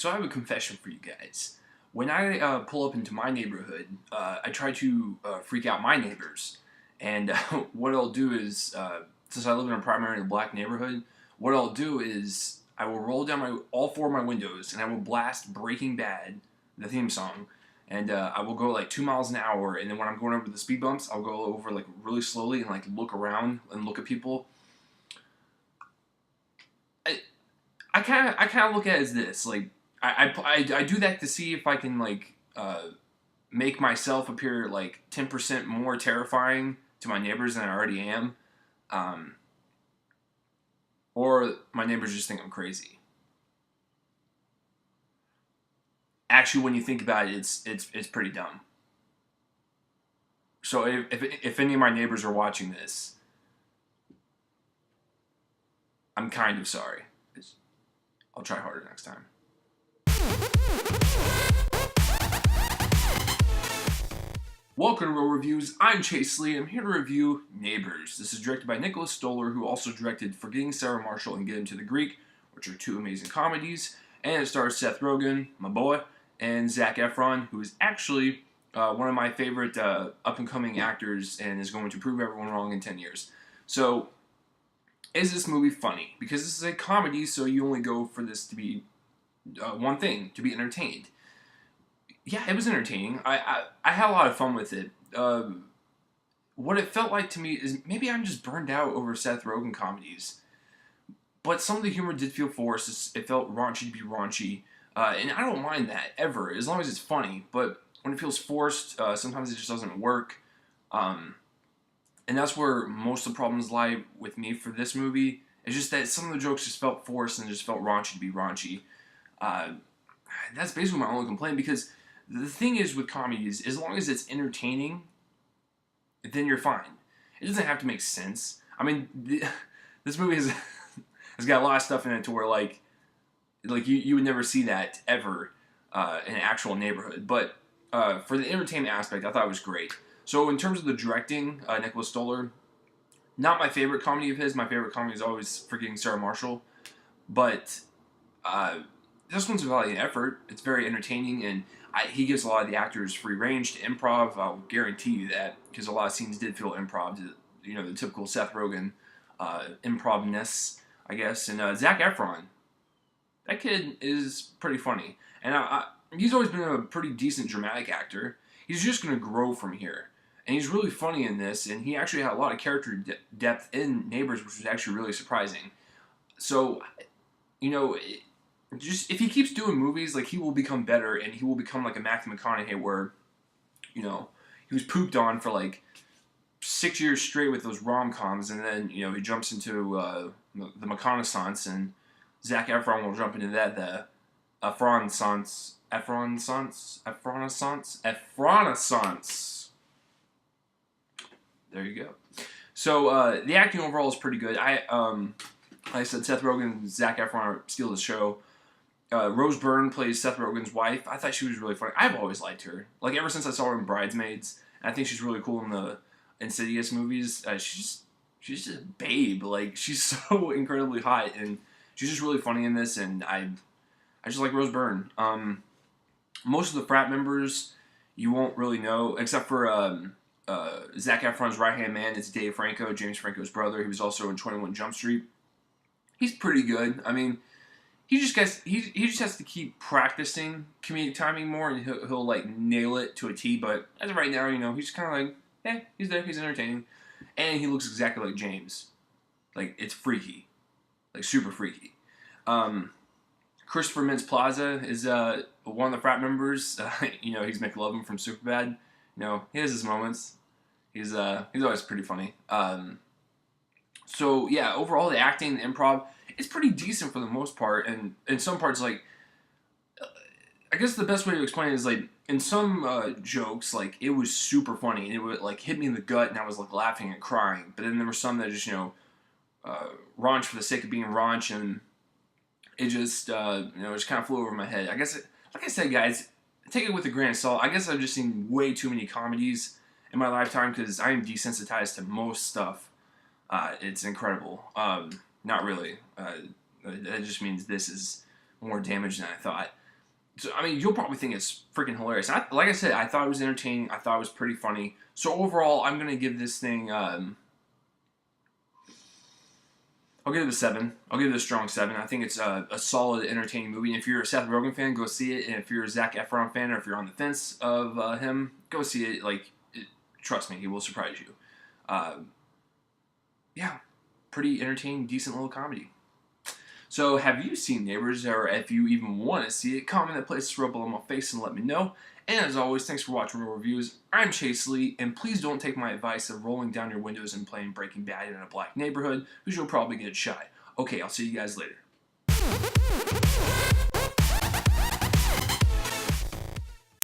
So I have a confession for you guys. When I pull up into my neighborhood, I try to freak out my neighbors. And what I'll do is, since I live in a primarily black neighborhood, what I'll do is I will roll down all four of my windows and I will blast Breaking Bad, the theme song, and I will go like 2 miles an hour. And then when I'm going over the speed bumps, I'll go over like really slowly and like look around and look at people. I kind of look at it as this, like I do that to see if I can like make myself appear like 10% more terrifying to my neighbors than I already am, or my neighbors just think I'm crazy. Actually, when you think about it, it's pretty dumb. So if any of my neighbors are watching this, I'm kind of sorry. I'll try harder next time. Welcome to Real Reviews. I'm Chase Lee. I'm here to review Neighbors. This is directed by Nicholas Stoller, who also directed Forgetting Sarah Marshall and Get Him to the Greek, which are two amazing comedies. And it stars Seth Rogen, my boy, and Zac Efron, who is actually one of my favorite up-and-coming actors and is going to prove everyone wrong in 10 years. So, is this movie funny? Because this is a comedy, so you only go for this to be one thing, to be entertained. Yeah, it was entertaining. I had a lot of fun with it. What it felt like to me is maybe I'm just burned out over Seth Rogen comedies. But some of the humor did feel forced. It felt raunchy to be raunchy. And I don't mind that, ever, as long as it's funny. But when it feels forced, sometimes it just doesn't work. And that's where most of the problems lie with me for this movie. It's just that some of the jokes just felt forced and just felt raunchy to be raunchy. That's basically my only complaint, because the thing is with comedies, as long as it's entertaining, then you're fine. It doesn't have to make sense. I mean, this movie has got a lot of stuff in it to where like you would never see that ever in an actual neighborhood. But for the entertainment aspect, I thought it was great. So in terms of the directing, Nicholas Stoller, not my favorite comedy of his. My favorite comedy is always Forgetting Sarah Marshall. But this one's a valiant effort. It's very entertaining, and he gives a lot of the actors free range to improv. I'll guarantee you that, because a lot of scenes did feel improv. You know, the typical Seth Rogen improv-ness, I guess. And Zac Efron, that kid is pretty funny. And he's always been a pretty decent dramatic actor. He's just going to grow from here. And he's really funny in this, and he actually had a lot of character depth in Neighbors, which was actually really surprising. So, you know, just if he keeps doing movies, like, he will become better, and he will become like a Matthew McConaughey, where, you know, he was pooped on for like 6 years straight with those rom-coms, and then, you know, he jumps into the McConaissance, and Zac Efron will jump into that, the Efronaissance. There you go. So the acting overall is pretty good. Like I said, Seth Rogen and Zac Efron steal the show. Rose Byrne plays Seth Rogen's wife. I thought she was really funny. I've always liked her. Like, ever since I saw her in Bridesmaids, and I think she's really cool in the Insidious movies. She's just a babe. Like, she's so incredibly hot, and she's just really funny in this, and I just like Rose Byrne. Most of the frat members you won't really know, except for Zac Efron's right-hand man. It's Dave Franco, James Franco's brother. He was also in 21 Jump Street. He's pretty good. I mean, he just has to keep practicing comedic timing more, and he'll like nail it to a T. But as of right now, you know, he's kind of like, he's there, he's entertaining, and he looks exactly like James. Like, it's freaky, like super freaky. Christopher Mintz-Plasse is one of the frat members. You know, he's McLovin from Superbad. You know, he has his moments. He's always pretty funny. So yeah, overall the acting, the improv, it's pretty decent for the most part, and in some parts, like, I guess the best way to explain it is, like, in some jokes, like, it was super funny, and it would like hit me in the gut, and I was like laughing and crying. But then there were some that just, you know, raunch for the sake of being raunch, and it just, you know, just kind of flew over my head. I guess, like I said, guys, take it with a grain of salt. I guess I've just seen way too many comedies in my lifetime, because I am desensitized to most stuff. It's incredible. Not really. That just means this is more damage than I thought. So, I mean, you'll probably think it's freaking hilarious. Like I said, I thought it was entertaining. I thought it was pretty funny. So overall, I'm gonna give this thing. I'll give it a 7. I'll give it a strong 7. I think it's a solid, entertaining movie. And if you're a Seth Rogen fan, go see it. And if you're a Zac Efron fan, or if you're on the fence of him, go see it. Trust me, he will surprise you. Yeah, pretty entertaining, decent little comedy. So, have you seen Neighbors, or if you even want to see it, comment that place rub below my face and let me know. And as always, thanks for watching Real Reviews. I'm Chase Lee, and please don't take my advice of rolling down your windows and playing Breaking Bad in a black neighborhood, because you'll probably get shot. Okay, I'll see you guys later.